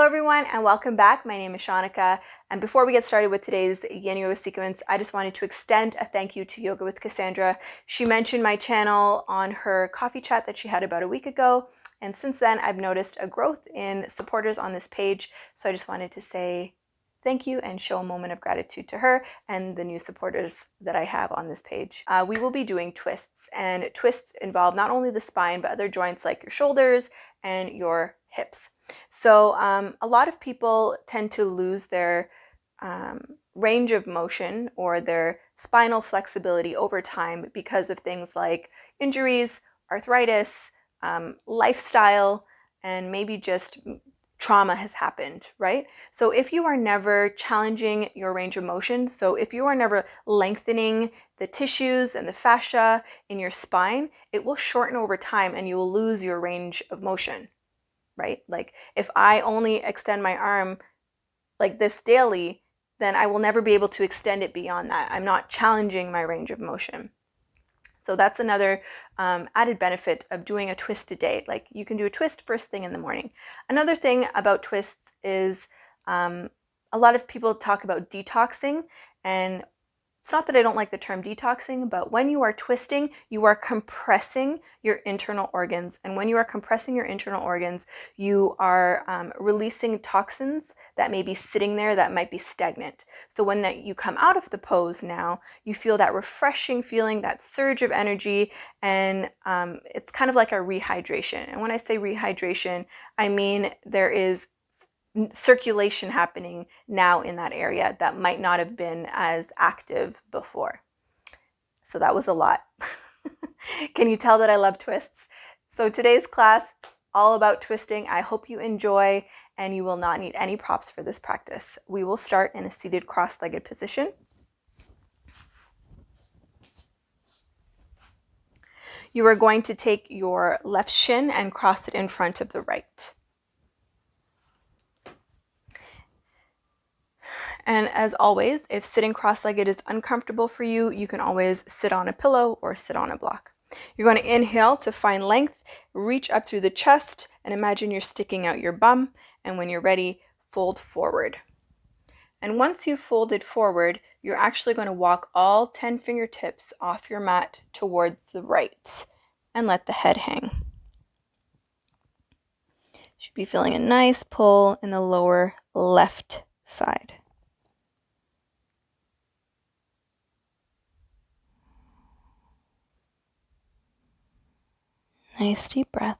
Hello everyone and welcome back. My name is Shaunneka, and before we get started with today's yin yoga sequence, I just wanted to extend a thank you to Yoga with Cassandra. She mentioned my channel on her coffee chat that she had about a week ago, and since then I've noticed a growth in supporters on this page, so I just wanted to say thank you and show a moment of gratitude to her and the new supporters that I have on this page. We will be doing twists, and twists involve not only the spine but other joints like your shoulders and your hips. So a lot of people tend to lose their range of motion or their spinal flexibility over time because of things like injuries, arthritis, lifestyle, and maybe just trauma has happened, right? So if you are never challenging your range of motion, so if you are never lengthening the tissues and the fascia in your spine, it will shorten over time and you will lose your range of motion. Right? Like if I only extend my arm like this daily, then I will never be able to extend it beyond that. I'm not challenging my range of motion. So that's another added benefit of doing a twist a day. Like you can do a twist first thing in the morning. Another thing about twists is a lot of people talk about detoxing, and it's not that I don't like the term detoxing, but when you are twisting, you are compressing your internal organs. And when you are compressing your internal organs, you are releasing toxins that may be sitting there that might be stagnant. So when you come out of the pose now, you feel that refreshing feeling, that surge of energy, and it's kind of like a rehydration. And when I say rehydration, I mean there is circulation happening now in that area that might not have been as active before. So that was a lot. Can you tell that I love twists? So today's class, all about twisting. I hope you enjoy, and you will not need any props for this practice. We will start in a seated cross-legged position. You are going to take your left shin and cross it in front of the right. And as always, if sitting cross-legged is uncomfortable for you, you can always sit on a pillow or sit on a block. You're going to inhale to find length, reach up through the chest, and imagine you're sticking out your bum. And when you're ready, fold forward. And once you've folded forward, you're actually going to walk all 10 fingertips off your mat towards the right and let the head hang. You should be feeling a nice pull in the lower left side. Nice deep breaths.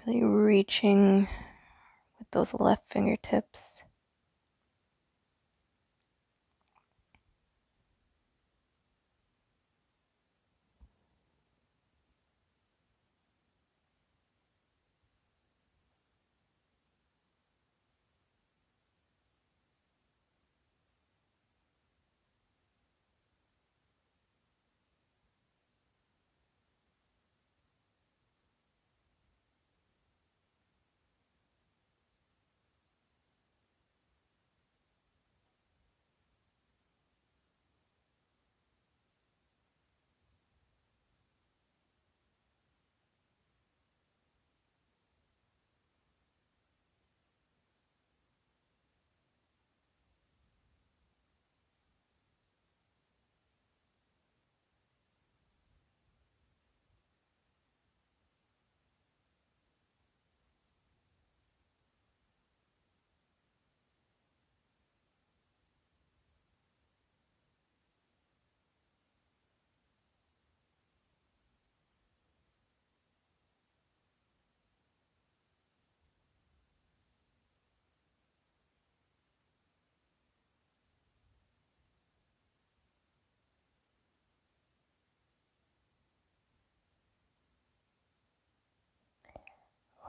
Really reaching with those left fingertips.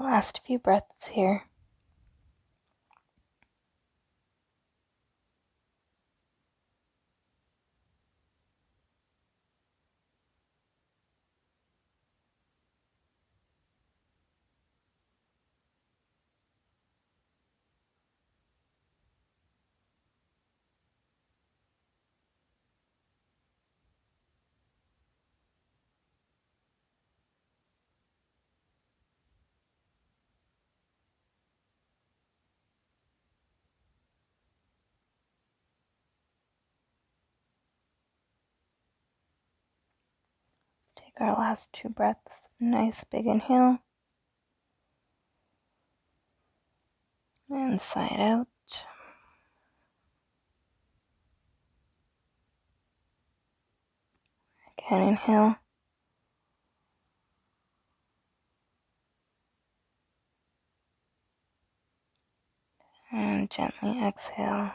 Last few breaths here. Take our last 2 breaths. Nice big inhale. And sigh out. Again, inhale. And gently exhale.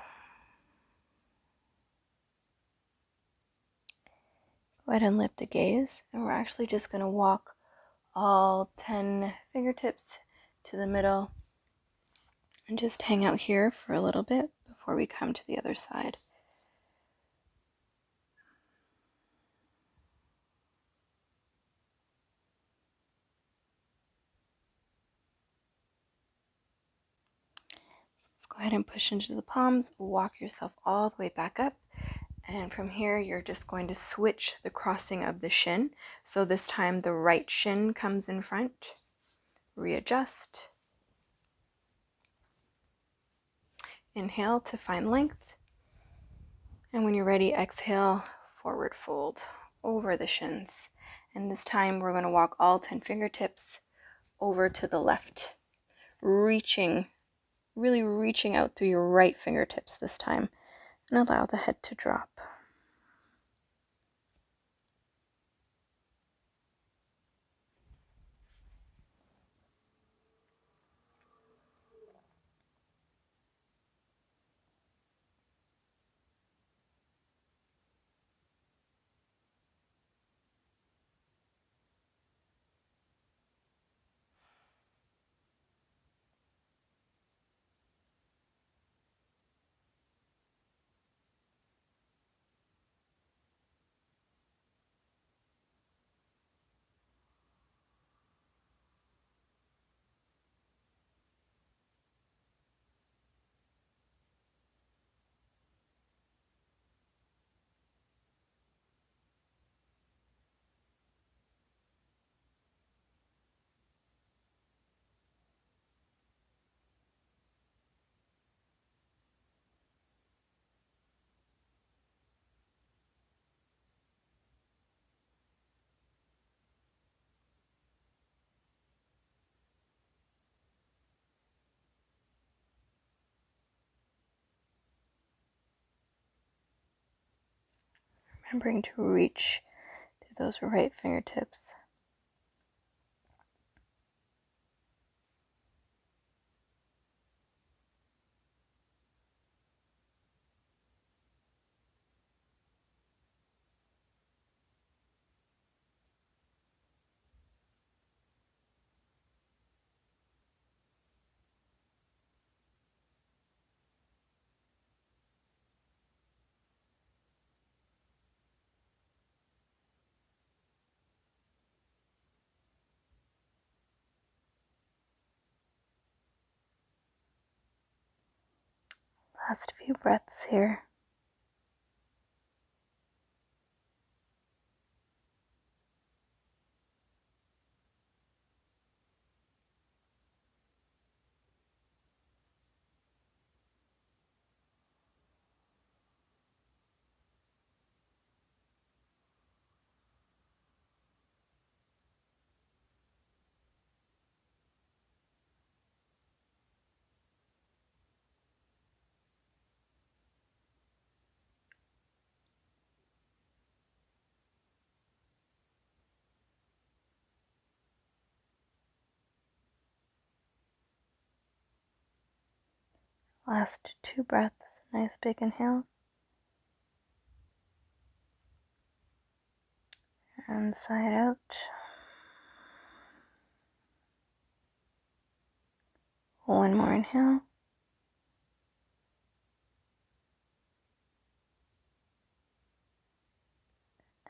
Go ahead and lift the gaze, and we're actually just going to walk all 10 fingertips to the middle and just hang out here for a little bit before we come to the other side. Let's go ahead and push into the palms, walk yourself all the way back up. And from here, you're just going to switch the crossing of the shin. So this time the right shin comes in front. Readjust. Inhale to find length. And when you're ready, exhale, forward fold over the shins. And this time we're going to walk all 10 fingertips over to the left, really reaching out through your right fingertips this time, and allow the head to drop. Remembering to reach through those right fingertips. Last few breaths here. Last 2 breaths. Nice big inhale. And sigh it out. One more inhale.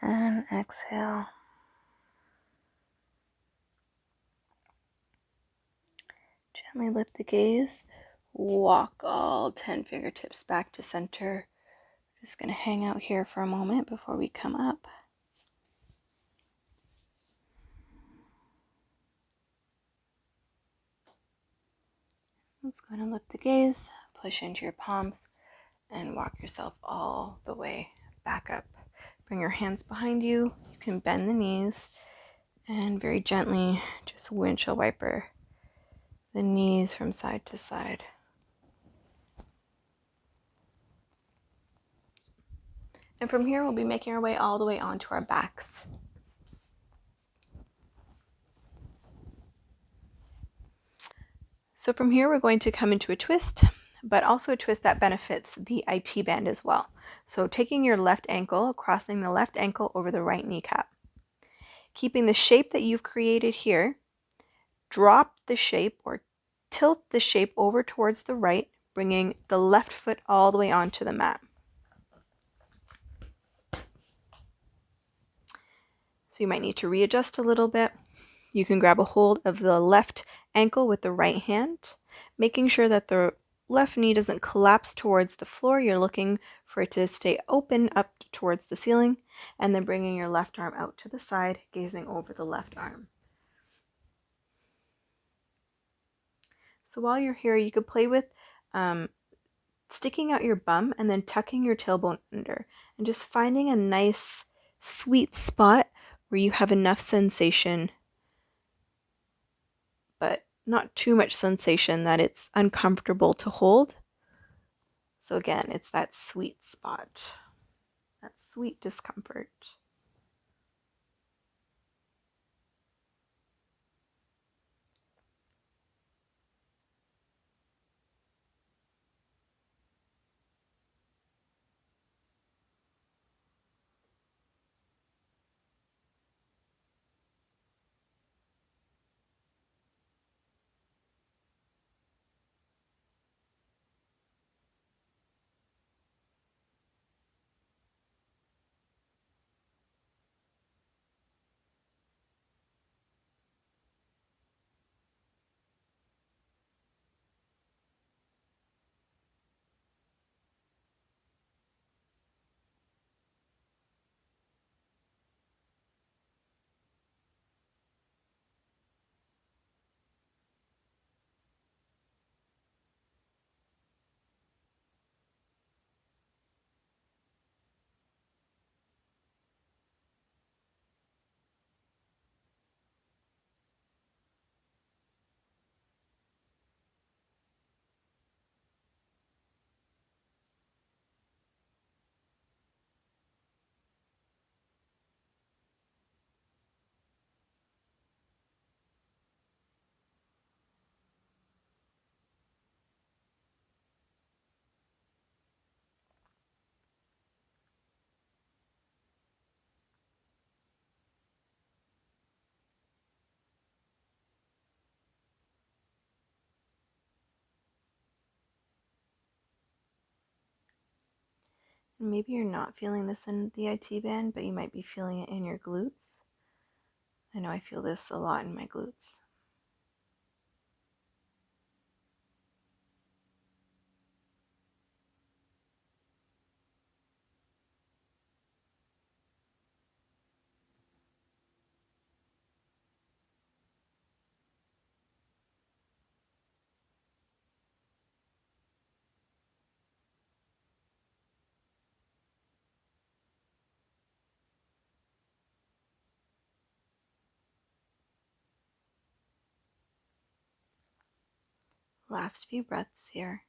And exhale. Gently lift the gaze. Walk all 10 fingertips back to center. Just going to hang out here for a moment before we come up. Let's go ahead and lift the gaze, push into your palms, and walk yourself all the way back up. Bring your hands behind you. You can bend the knees and very gently just windshield wiper the knees from side to side. And from here, we'll be making our way all the way onto our backs. So from here, we're going to come into a twist, but also a twist that benefits the IT band as well. So taking your left ankle, crossing the left ankle over the right kneecap. Keeping the shape that you've created here, drop the shape or tilt the shape over towards the right, bringing the left foot all the way onto the mat. So you might need to readjust a little bit. You can grab a hold of the left ankle with the right hand, making sure that the left knee doesn't collapse towards the floor. You're looking for it to stay open up towards the ceiling, and then bringing your left arm out to the side, gazing over the left arm. So while you're here, you could play with sticking out your bum and then tucking your tailbone under, and just finding a nice sweet spot where you have enough sensation, but not too much sensation that it's uncomfortable to hold. So again, it's that sweet spot, that sweet discomfort. And maybe you're not feeling this in the IT band, but you might be feeling it in your glutes. I know I feel this a lot in my glutes. Last few breaths here.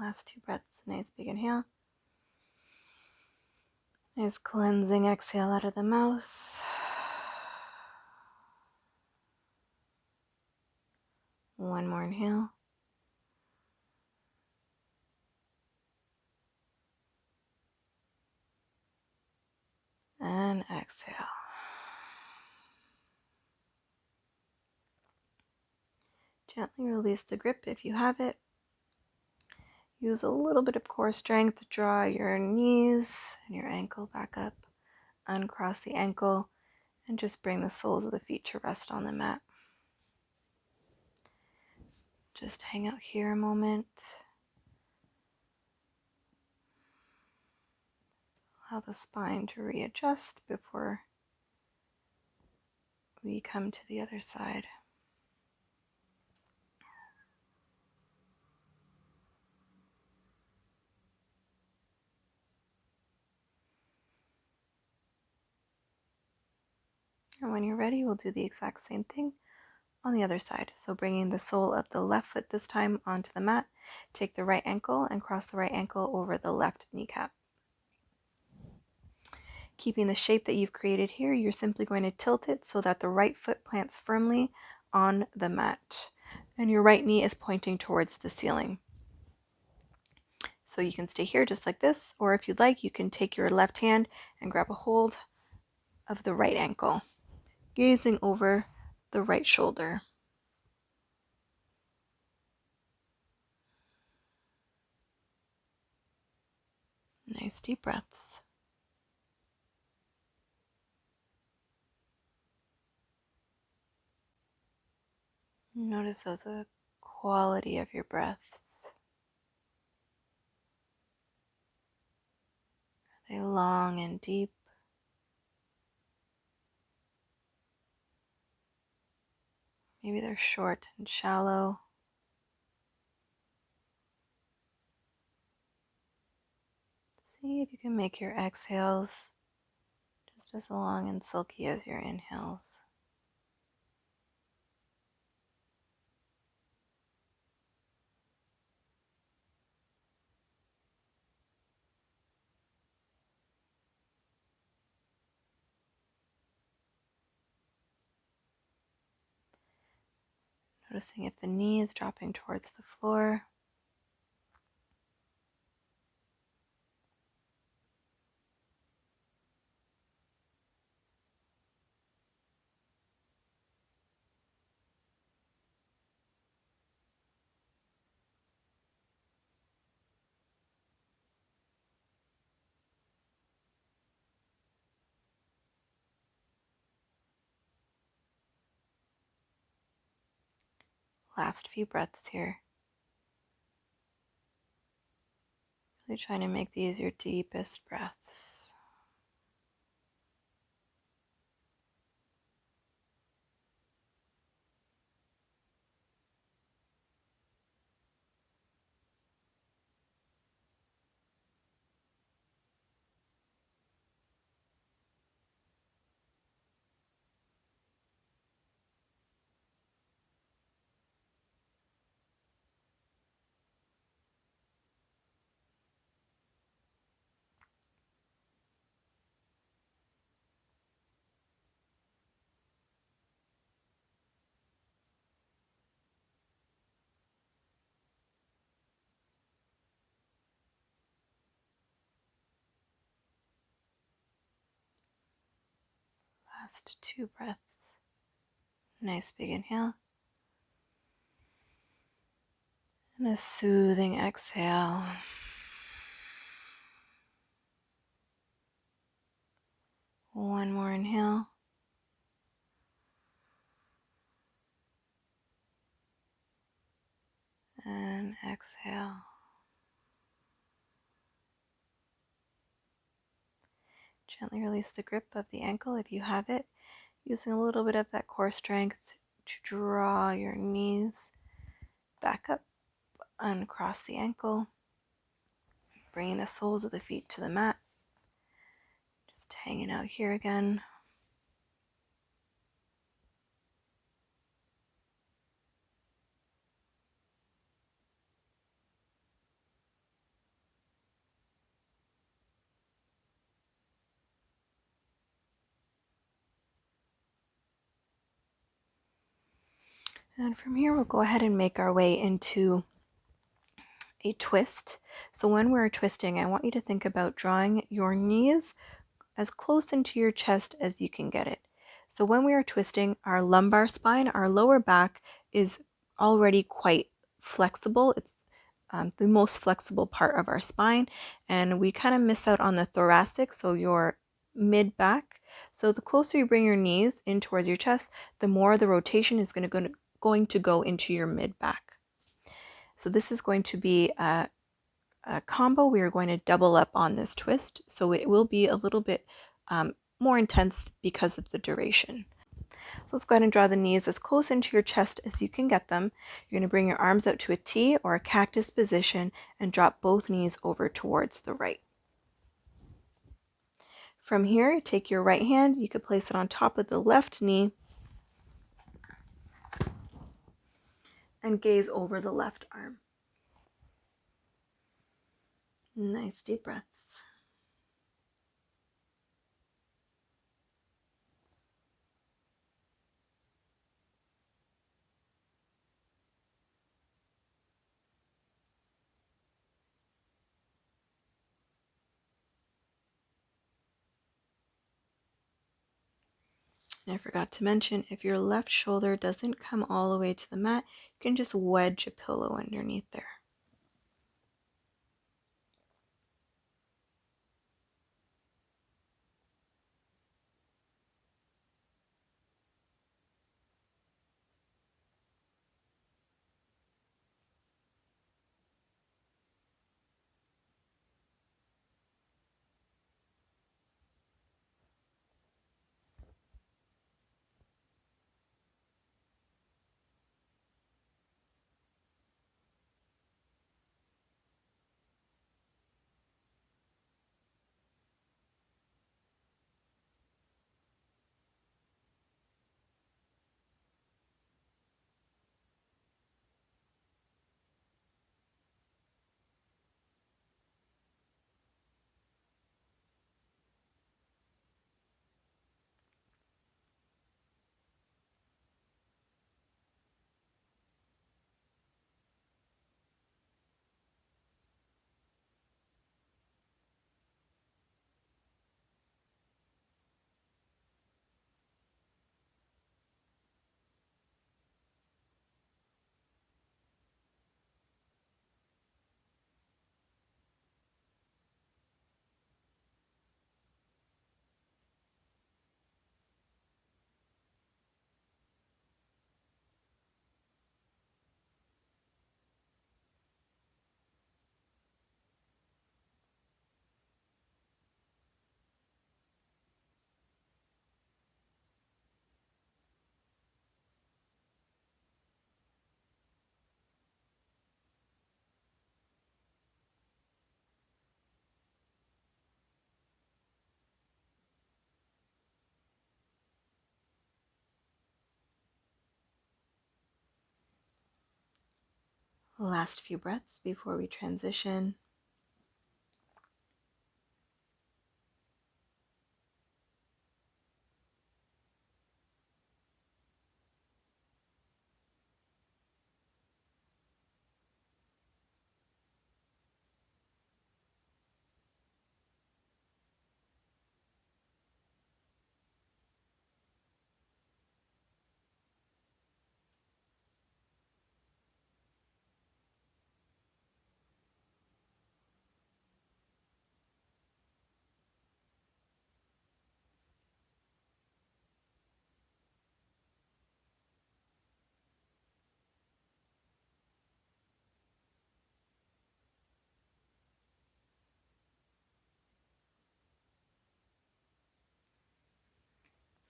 Last 2 breaths. Nice big inhale. Nice cleansing exhale out of the mouth. One more inhale. And exhale. Gently release the grip if you have it. Use a little bit of core strength to draw your knees and your ankle back up. Uncross the ankle and just bring the soles of the feet to rest on the mat. Just hang out here a moment. Allow the spine to readjust before we come to the other side. And when you're ready, we'll do the exact same thing on the other side. So bringing the sole of the left foot this time onto the mat, take the right ankle and cross the right ankle over the left kneecap. Keeping the shape that you've created here, you're simply going to tilt it so that the right foot plants firmly on the mat and your right knee is pointing towards the ceiling. So you can stay here just like this, or if you'd like, you can take your left hand and grab a hold of the right ankle, gazing over the right shoulder. Nice deep breaths. Notice the quality of your breaths. Are they long and deep? Maybe they're short and shallow. See if you can make your exhales just as long and silky as your inhales. Noticing if the knee is dropping towards the floor. Last few breaths here. Really trying to make these your deepest breaths. Last 2 breaths. Nice big inhale. And a soothing exhale. One more inhale. And exhale. Gently release the grip of the ankle if you have it, using a little bit of that core strength to draw your knees back up, uncross the ankle, bringing the soles of the feet to the mat. Just hanging out here again. And from here, we'll go ahead and make our way into a twist. So when we're twisting, I want you to think about drawing your knees as close into your chest as you can get it. So when we are twisting, our lumbar spine, our lower back is already quite flexible. It's the most flexible part of our spine, and we kind of miss out on the thoracic, so your mid back. So the closer you bring your knees in towards your chest, the more the rotation is going to go into your mid back. So this is going to be a combo. We are going to double up on this twist, so it will be a little bit more intense because of the duration. So let's go ahead and draw the knees as close into your chest as you can get them. You're going to bring your arms out to a T or a cactus position and drop both knees over towards the right. From here, take your right hand, you could place it on top of the left knee and gaze over the left arm. Nice deep breaths. And I forgot to mention, if your left shoulder doesn't come all the way to the mat, you can just wedge a pillow underneath there. Last few breaths before we transition.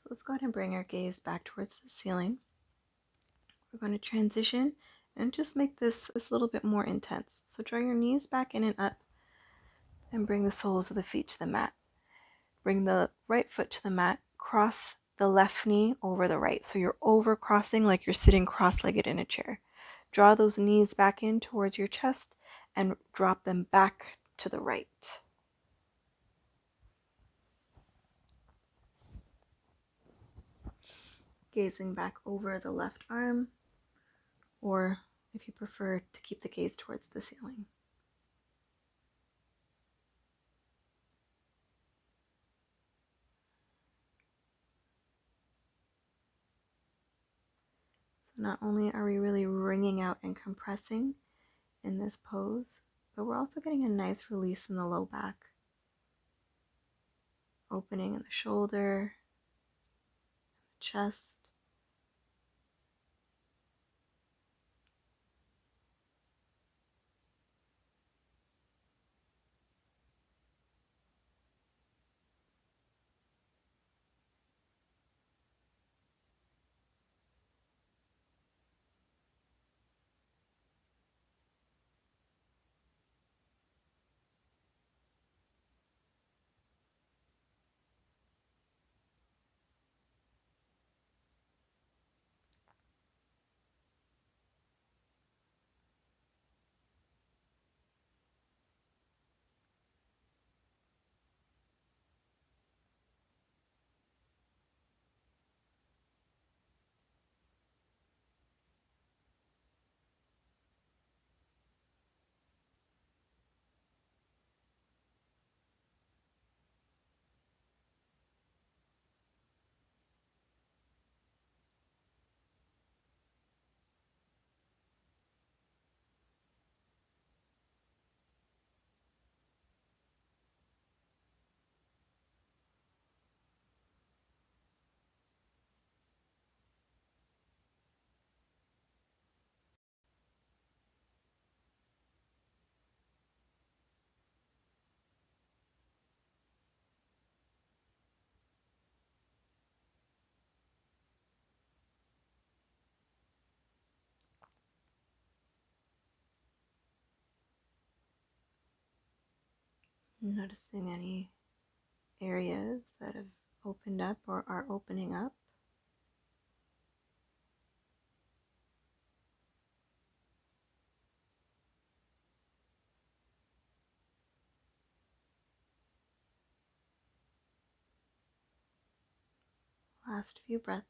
So let's go ahead and bring our gaze back towards the ceiling. We're going to transition and just make this a little bit more intense. So draw your knees back in and up and bring the soles of the feet to the mat. Bring the right foot to the mat, cross the left knee over the right. So you're over crossing like you're sitting cross-legged in a chair. Draw those knees back in towards your chest and drop them back to the right. Gazing back over the left arm, or if you prefer to keep the gaze towards the ceiling. So not only are we really wringing out and compressing in this pose, but we're also getting a nice release in the low back. Opening in the shoulder, the chest. Noticing any areas that have opened up or are opening up. Last few breaths.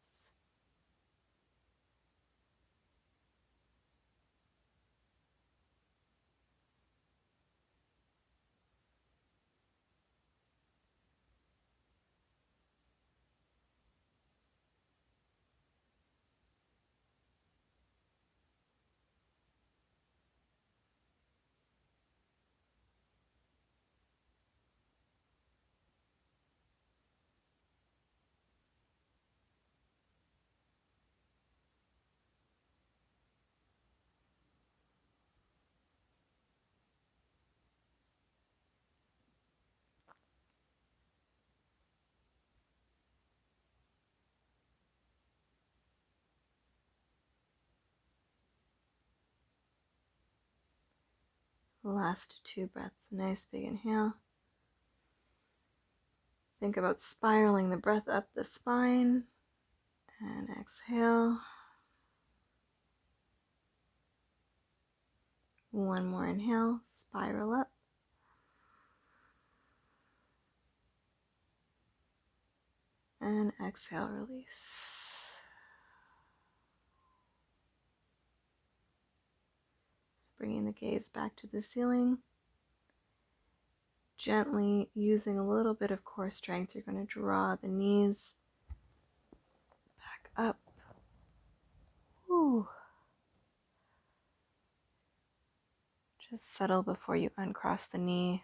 Last two breaths. Nice big inhale. Think about spiraling the breath up the spine. And exhale. One more inhale. Spiral up. And exhale, release. So bringing the gaze back to the ceiling. Gently using a little bit of core strength, you're going to draw the knees back up. Ooh. Just settle before you uncross the knee.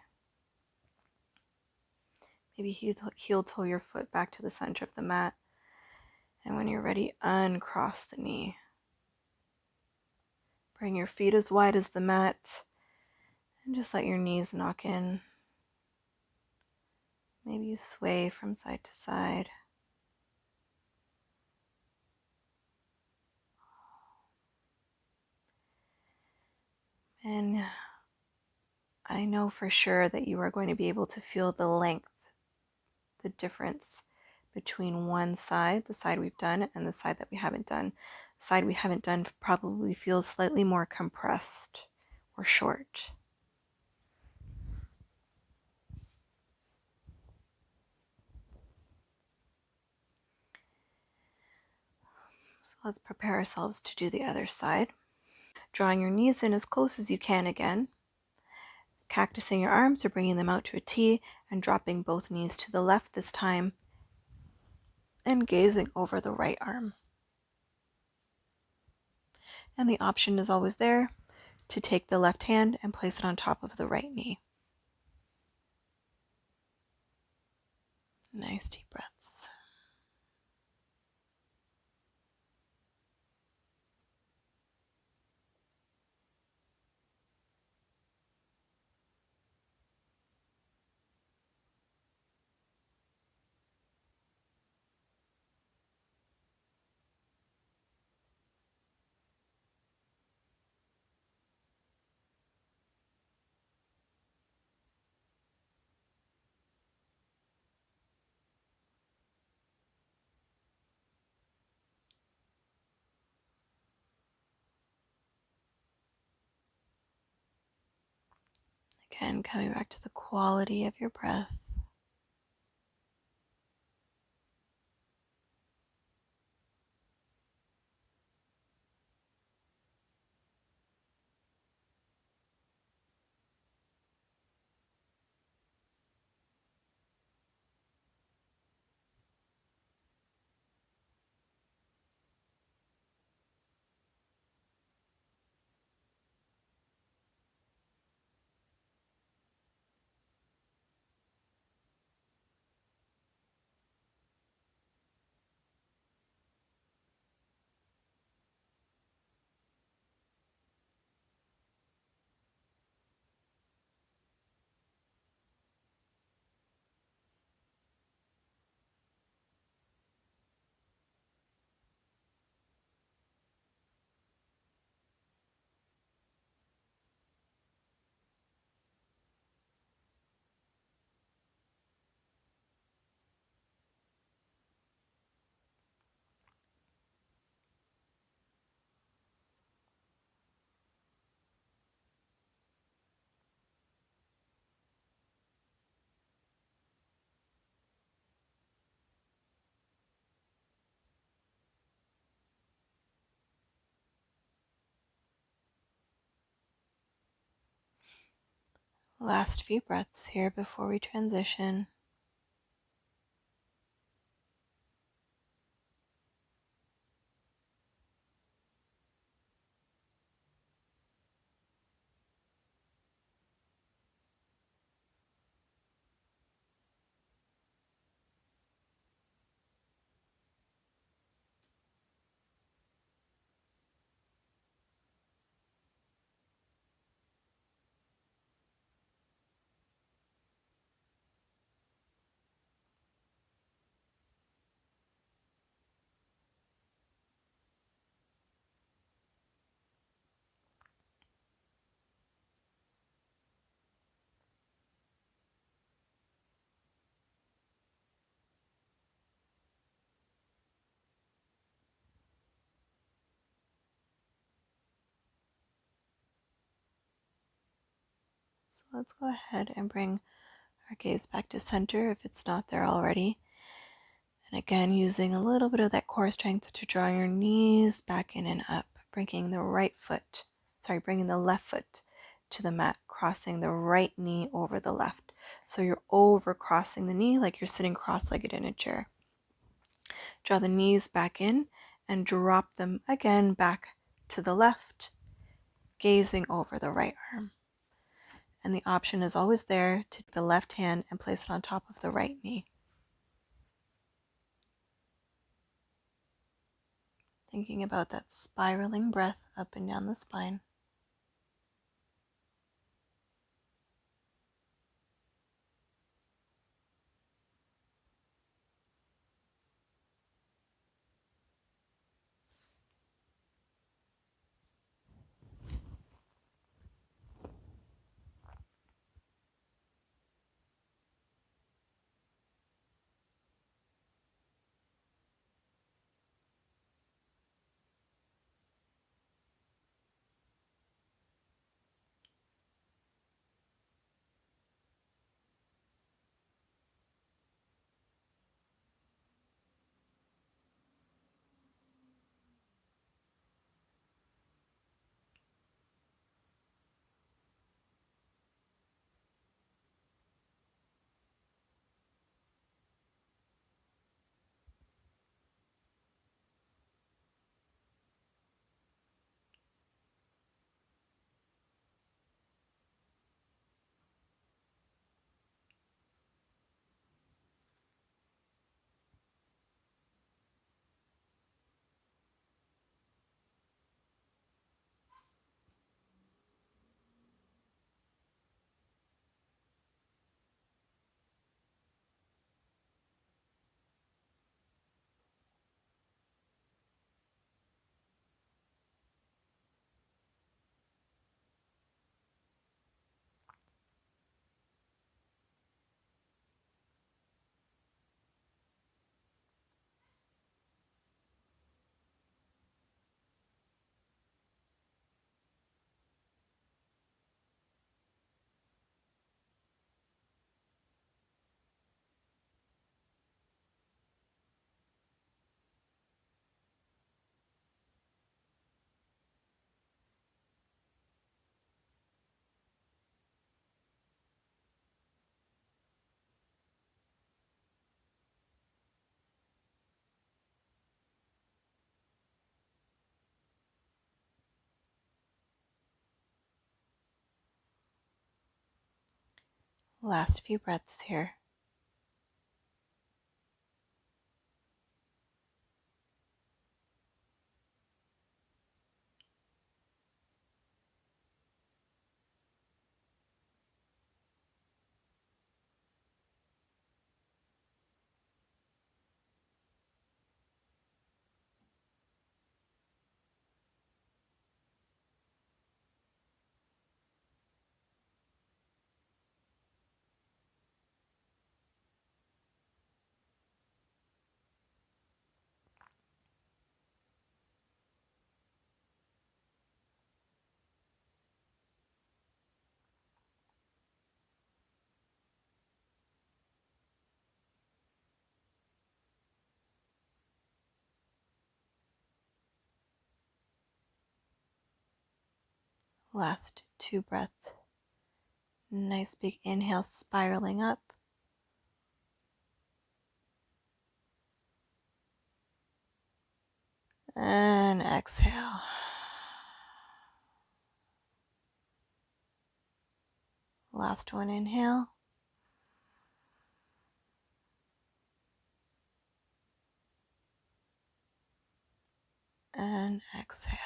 Maybe heel toe your foot back to the center of the mat. And when you're ready, uncross the knee. Bring your feet as wide as the mat. And just let your knees knock in. Maybe you sway from side to side. And I know for sure that you are going to be able to feel the length, the difference between one side, the side we've done, and the side that we haven't done. The side we haven't done probably feels slightly more compressed or short. So let's prepare ourselves to do the other side. Drawing your knees in as close as you can again. Cactusing your arms or bringing them out to a T and dropping both knees to the left this time and gazing over the right arm. And the option is always there to take the left hand and place it on top of the right knee. Nice deep breaths. Again, coming back to the quality of your breath. Last few breaths here before we transition. So let's go ahead and bring our gaze back to center if it's not there already. And again, using a little bit of that core strength to draw your knees back in and up, bringing the left foot to the mat, crossing the right knee over the left. So you're over crossing the knee like you're sitting cross-legged in a chair. Draw the knees back in and drop them again back to the left, gazing over the right arm. And the option is always there to take the left hand and place it on top of the right knee. Thinking about that spiraling breath up and down the spine. Last few breaths here. Last 2 breaths. Nice big inhale, spiraling up. And exhale. Last one, inhale. And exhale.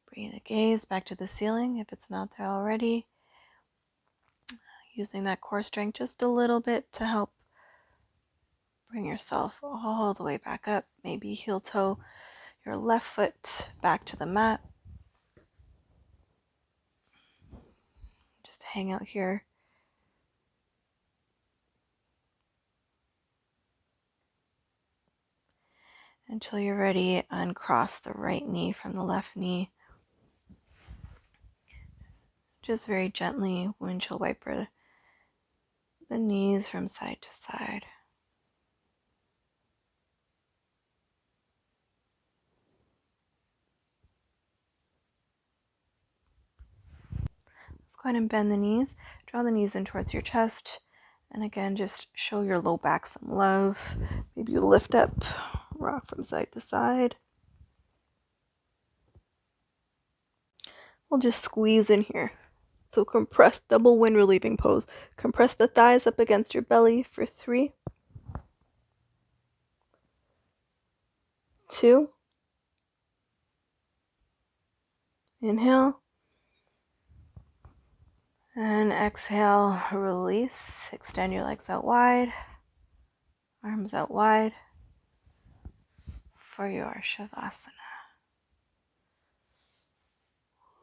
Bring the gaze back to the ceiling if it's not there already. Using that core strength just a little bit to help bring yourself all the way back up. Maybe heel toe your left foot back to the mat. Just hang out here. Until you're ready, uncross the right knee from the left knee. Just very gently windshield wiper the knees from side to side. Let's go ahead and bend the knees. Draw the knees in towards your chest. And again, just show your low back some love. Maybe you lift up, rock from side to side. We'll just squeeze in here. So compress, double wind relieving pose. Compress the thighs up against your belly for 3, 2. Inhale. And exhale, release. Extend your legs out wide. Arms out wide for your Shavasana.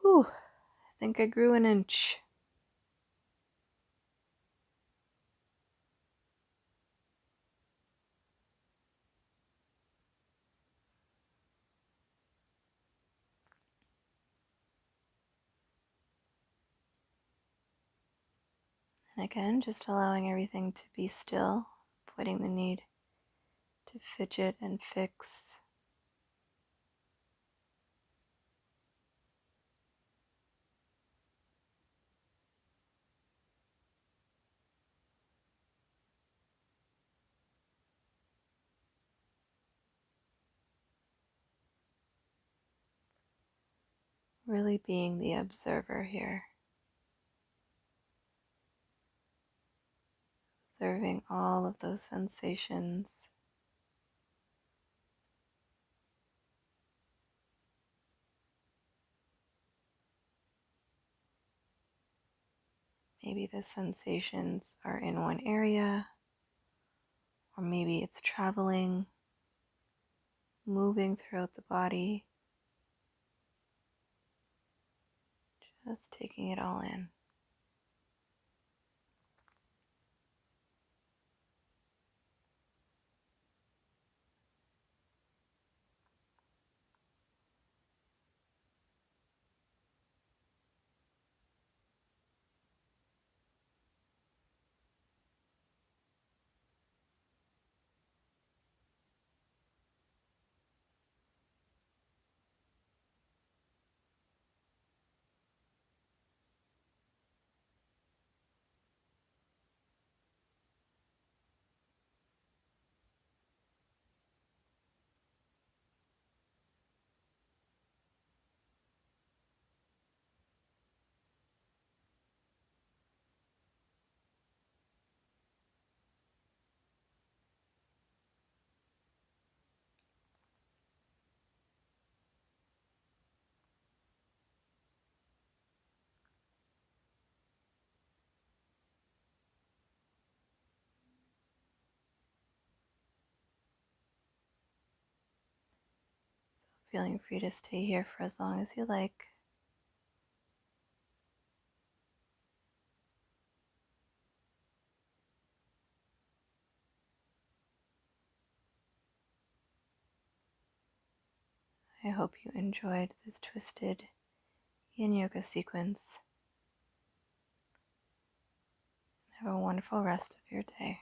Whew, I think I grew an inch. And again, just allowing everything to be still, avoiding the need to fidget and fix. Really being the observer here. Observing all of those sensations. Maybe the sensations are in one area, or maybe it's traveling, moving throughout the body. Just taking it all in. feeling free to stay here for as long as you like. I hope you enjoyed this twisted yin yoga sequence. Have a wonderful rest of your day.